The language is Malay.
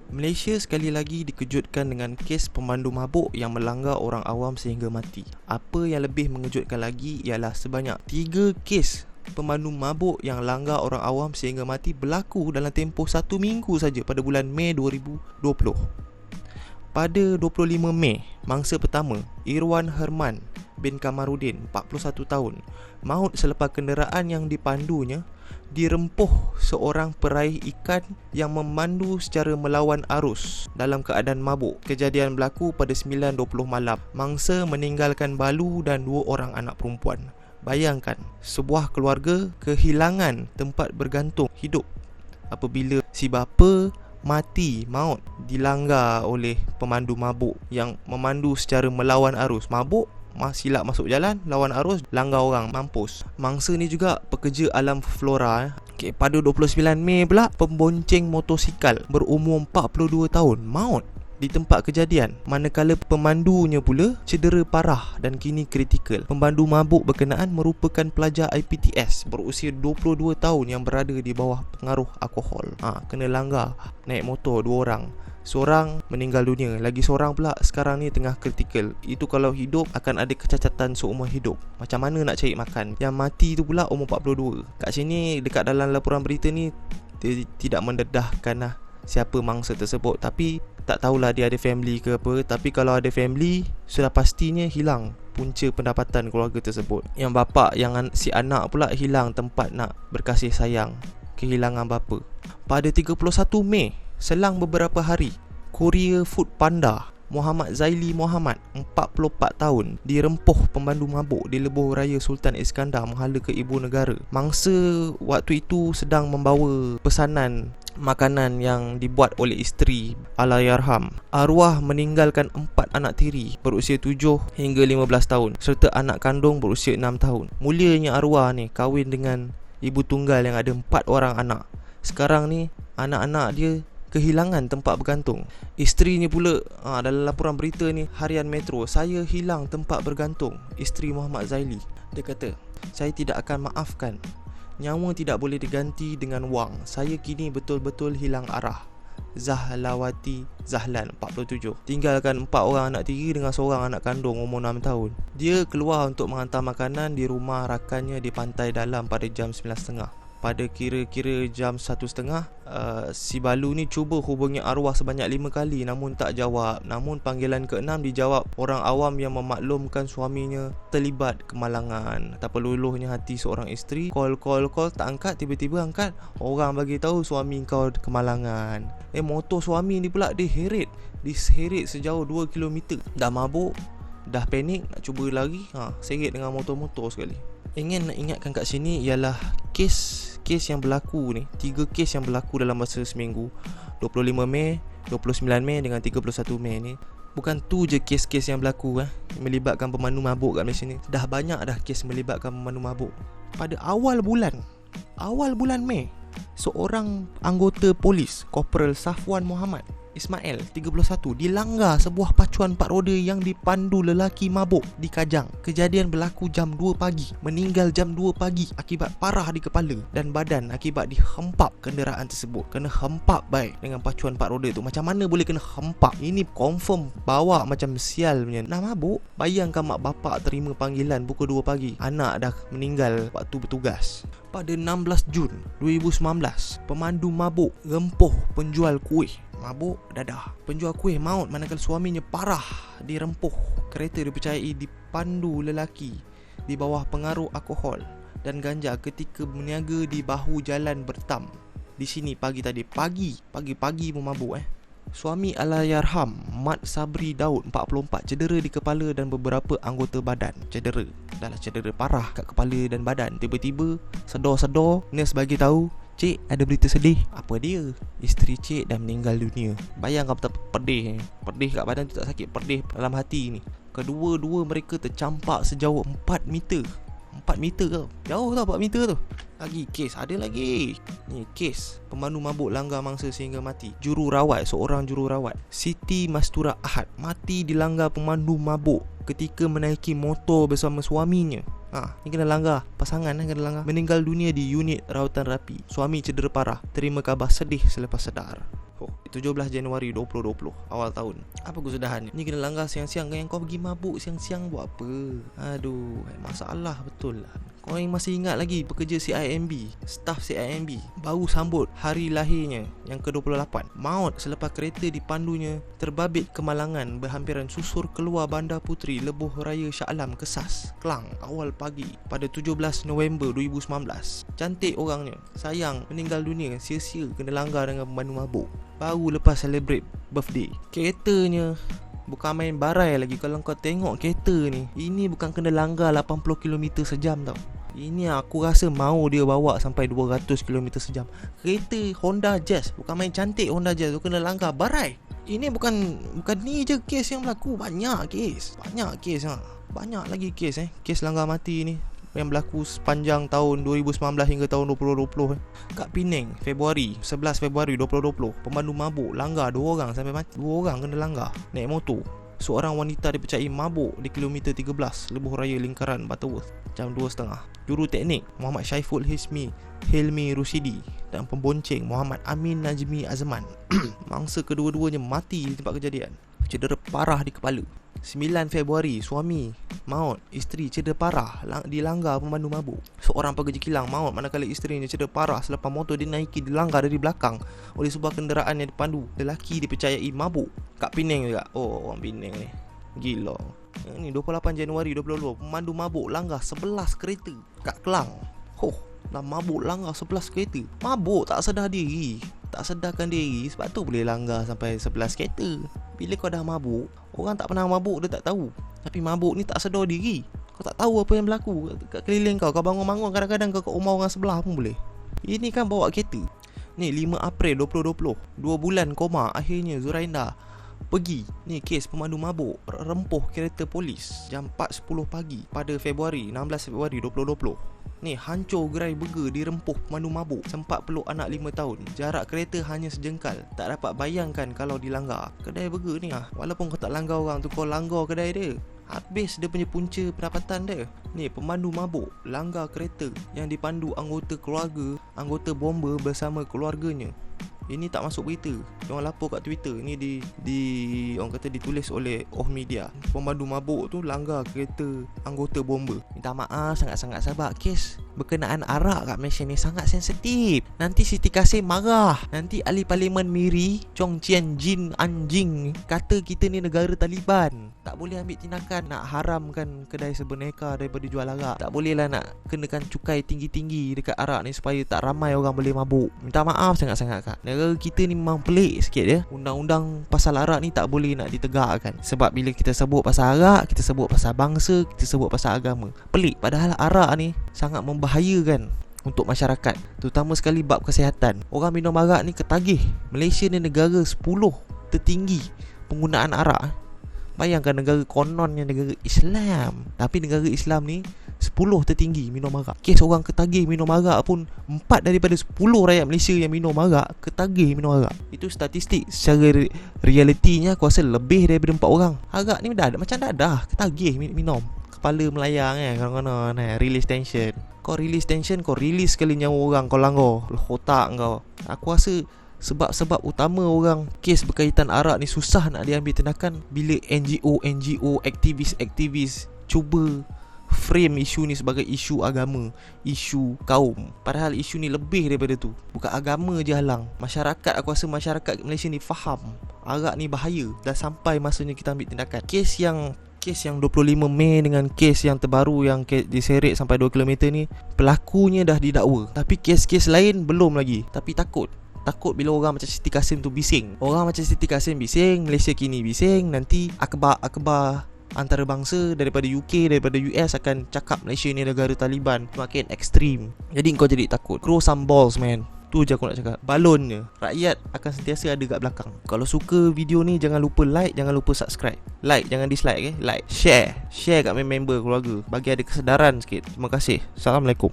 Malaysia sekali lagi dikejutkan dengan kes pemandu mabuk yang melanggar orang awam sehingga mati. Apa yang lebih mengejutkan lagi ialah sebanyak 3 kes pemandu mabuk yang langgar orang awam sehingga mati berlaku dalam tempoh 1 minggu saja pada bulan Mei 2020. Pada 25 Mei, mangsa pertama, Irwan Herman bin Kamarudin, 41 tahun, maut selepas kenderaan yang dipandunya dirempuh seorang peraih ikan yang memandu secara melawan arus dalam keadaan mabuk. Kejadian berlaku pada 9.20 malam. Mangsa meninggalkan balu dan 2 orang anak perempuan. Bayangkan, sebuah keluarga kehilangan tempat bergantung hidup apabila si bapa mati, maut, dilanggar oleh pemandu mabuk yang memandu secara melawan arus. Mabuk, silap masuk jalan, lawan arus, langgar orang, mampus. Mangsa ni juga pekerja alam flora. Pada 29 Mei pula, pembonceng motosikal berumur 42 tahun maut di tempat kejadian, manakala pemandunya pula cedera parah dan kini kritikal. Pemandu mabuk berkenaan merupakan pelajar IPTS berusia 22 tahun yang berada di bawah pengaruh alkohol. Kena langgar, naik motor 2 orang. Seorang meninggal dunia, lagi seorang pula sekarang ni tengah kritikal. Itu kalau hidup akan ada kecacatan seumur hidup. Macam mana nak cari makan? Yang mati tu pula umur 42. Kat sini dekat dalam laporan berita ni dia tidak mendedahkan lah siapa mangsa tersebut, tapi tak tahulah dia ada family ke apa. Tapi kalau ada family, sudah pastinya hilang punca pendapatan keluarga tersebut. Yang bapa, yang si anak pula hilang tempat nak berkasih sayang, kehilangan bapa. Pada 31 Mei, selang beberapa hari, Courier Food Panda Muhammad Zaili Muhammad, 44 tahun, dirempuh pemandu mabuk di Lebuh Raya Sultan Iskandar menghala ke ibu negara. Mangsa waktu itu sedang membawa pesanan makanan yang dibuat oleh isteri Allahyarham. Arwah meninggalkan 4 anak tiri berusia 7 hingga 15 tahun serta anak kandung berusia 6 tahun. Mulianya arwah ni kahwin dengan ibu tunggal yang ada 4 orang anak. Sekarang ni anak-anak dia kehilangan tempat bergantung. Isteri ni pula dalam laporan berita ni Harian Metro, saya hilang tempat bergantung. Isteri Muhammad Zaili, dia kata, saya tidak akan maafkan. Nyawa tidak boleh diganti dengan wang. Saya kini betul-betul hilang arah. Zahlawati Zahlan, 47, tinggalkan 4 orang anak tiri dengan seorang anak kandung umur 6 tahun. Dia keluar untuk menghantar makanan di rumah rakannya di Pantai Dalam pada jam 9.30. Pada kira-kira jam 1.30, si Balu ni cuba hubungi arwah sebanyak 5 kali namun tak jawab. Namun panggilan ke-6 dijawab orang awam yang memaklumkan suaminya terlibat kemalangan. Tak perlu-perlunya hati seorang isteri, call tak angkat, tiba-tiba angkat, orang bagi tahu suami kau kemalangan. Motor suami ni pula diseret sejauh 2 km. Dah mabuk, dah panik, nak cuba lari, seret dengan motor-motor sekali. Ingin nak ingatkan kat sini ialah kes yang berlaku ni, 3 kes yang berlaku dalam masa seminggu, 25 Mei, 29 Mei dengan 31 Mei ni. Bukan tu je kes-kes yang berlaku melibatkan pemandu mabuk kat Malaysia ni. Dah banyak dah kes melibatkan pemandu mabuk. Pada awal bulan Mei, seorang anggota polis, Korporal Safwan Muhammad Ismail, 31, dilanggar sebuah pacuan 4 roda yang dipandu lelaki mabuk di Kajang. Kejadian berlaku jam 2 pagi. Meninggal jam 2 pagi akibat parah di kepala dan badan akibat dihempap kenderaan tersebut. Kena hempap baik dengan pacuan 4 roda tu. Macam mana boleh kena hempap? Ini confirm bawa macam sial punya. Nak mabuk? Bayangkan mak bapak terima panggilan pukul 2 pagi. Anak dah meninggal waktu bertugas. Pada 16 Jun 2019, pemandu mabuk rempuh penjual kuih. Mabuk dadah. Penjual kuih maut manakala suaminya parah dirempuh. Kereta dipercayai dipandu lelaki di bawah pengaruh alkohol dan ganja ketika berniaga di bahu jalan Bertam. Di sini pagi tadi, pagi pun mabuk. Suami Allahyarham Mat Sabri Daud, 44, cedera di kepala dan beberapa anggota badan. Cedera parah kat kepala dan badan. Tiba-tiba sedar, nurse bagi tahu, "Cik, ada berita sedih." Apa dia? Isteri cik dah meninggal dunia. Bayangkan betapa pedih. Pedih kat badan tu tak sakit, pedih dalam hati ni. Kedua-dua mereka tercampak sejauh 4 meter. 4 meter ke? Jauh tau 4 meter tu. Lagi kes, ada lagi. Ni kes pemandu mabuk langgar mangsa sehingga mati. Seorang jururawat, Siti Mastura Ahad, mati dilanggar pemandu mabuk ketika menaiki motor bersama suaminya Ni kena langgar. Pasangan kena langgar. Meninggal dunia di unit rawatan rapi. Suami cedera parah. Terima khabar sedih selepas sedar. 17 Januari 2020, awal tahun. Apa kesudahan ni? Kena langgar siang-siang. Yang kau pergi mabuk siang-siang buat apa? Aduh, masalah betul lah. Kau yang masih ingat lagi pekerja CIMB, staf CIMB baru sambut hari lahirnya yang ke-28. Maut selepas kereta dipandunya terbabit kemalangan berhampiran susur keluar Bandar Puteri Lebuh Raya Shah Alam, Kesas, Kelang awal pagi pada 17 November 2019. Cantik orangnya, sayang meninggal dunia sia-sia kena langgar dengan pemandu mabuk. Baru lepas celebrate birthday. Keretanya bukan main barai lagi. Kalau kau tengok kereta ni, ini bukan kena langgar 80 km sejam tau. Ini aku rasa mau dia bawa sampai 200 km sejam. Kereta Honda Jazz, bukan main cantik Honda Jazz tu kena langgar barai. Ini bukan ni je kes yang berlaku. Banyak kes Banyak lagi kes Kes langgar mati ni yang berlaku sepanjang tahun 2019 hingga tahun 2020. Kat Penang, 11 Februari 2020, pemandu mabuk langgar 2 orang sampai mati. 2 orang kena langgar naik motor. Seorang wanita dipercayai mabuk di kilometer 13 Lebuh Raya Lingkaran Butterworth jam 2.30. Juru teknik Muhammad Syaiful Hilmi Rusidi dan pembonceng Muhammad Amin Najmi Azman. Mangsa kedua-duanya mati di tempat kejadian, cedera parah di kepala. 9 Februari, suami maut, isteri cedera parah dilanggar pemandu mabuk. Seorang pekerja kilang maut manakala isterinya cedera parah selepas motor dinaiki dilanggar dari belakang oleh sebuah kenderaan yang dipandu lelaki dipercayai mabuk. Kat Penang juga. Orang Penang ni gila. Ini 28 Januari 2020, pemandu mabuk langgar 11 kereta kat Kelang. Dah mabuk langgar 11 kereta. Mabuk tak sedar diri, tak sedarkan diri, sebab tu boleh langgar sampai 11 kereta. Bila kau dah mabuk, orang tak pernah mabuk dia tak tahu. Tapi mabuk ni tak sedar diri. Kau tak tahu apa yang berlaku kat keliling kau. Kau bangun-bangun kadang-kadang kau kat rumah orang sebelah pun boleh. Ini kan bawa kereta. Ni 5 April 2020, 2 bulan koma, akhirnya Zurainda pergi. Ni kes pemandu mabuk rempuh kereta polis jam 4.10 pagi pada 16 Februari 2020. Ni hancur gerai burger dirempuh pemandu mabuk. Sempat peluk anak 5 tahun. Jarak kereta hanya sejengkal. Tak dapat bayangkan kalau dilanggar. Kedai burger ni walaupun kau tak langgar orang tu, kau langgar kedai dia, habis dia punya punca pendapatan dia. Ni pemandu mabuk langgar kereta yang dipandu anggota keluarga, anggota bomba bersama keluarganya. Ini tak masuk berita. Diorang lapor kat Twitter. Ni orang kata ditulis oleh Media. Pemandu mabuk tu langgar kereta anggota bomba. Minta maaf sangat-sangat sebab kes berkenaan arak kat Malaysia ni sangat sensitif. Nanti Siti Kasim marah. Nanti ahli parlimen Miri Chong Chien Jin Anjing kata kita ni negara Taliban. Tak boleh ambil tindakan nak haramkan kedai sebenarnya daripada jual arak. Tak boleh lah nak kenakan cukai tinggi-tinggi dekat arak ni supaya tak ramai orang boleh mabuk. Minta maaf sangat-sangat kak. Negara kita ni memang pelik sikit ya. Undang-undang pasal arak ni tak boleh nak ditegakkan. Sebab bila kita sebut pasal arak, kita sebut pasal bangsa, kita sebut pasal agama. Pelik. Padahal arak ni sangat membahayakan untuk masyarakat, terutama sekali bab kesihatan. Orang minum arak ni ketagih. Malaysia ni negara 10 tertinggi penggunaan arak. Bayangkan negara kononnya negara Islam, tapi negara Islam ni 10 tertinggi minum arak. Kes orang ketagih minum arak pun 4 daripada 10 rakyat Malaysia yang minum arak ketagih minum arak. Itu statistik. Secara realitinya aku rasa lebih daripada 4 orang. Arak ni dah macam dah ketagih minum. Kepala melayang kadang-kadang release tension. Kau release tension, kau release sekali nyawa orang kau langgar otak kau. Aku rasa sebab utama orang kes berkaitan arak ni susah nak diambil tindakan bila NGO, aktivis cuba frame isu ni sebagai isu agama, isu kaum. Padahal isu ni lebih daripada tu. Bukan agama je halang. Masyarakat, aku rasa masyarakat Malaysia ni faham arak ni bahaya. Dah sampai masanya kita ambil tindakan. Kes yang 25 Mei dengan kes yang terbaru yang diseret sampai 2 km ni, pelakunya dah didakwa. Tapi kes-kes lain belum lagi. Tapi takut bila orang macam Siti Kasim tu bising. Orang macam Siti Kasim bising, Malaysia kini bising. Nanti akhbar antarabangsa daripada UK, daripada US akan cakap Malaysia ni negara Taliban, makin ekstrim. Jadi kau jadi takut. Grow some balls man. Tu je aku nak cakap. Balonnya rakyat akan sentiasa ada kat belakang. Kalau suka video ni, jangan lupa like, jangan lupa subscribe. Like, jangan dislike Like, share kat member keluarga, bagi ada kesedaran sikit. Terima kasih. Assalamualaikum.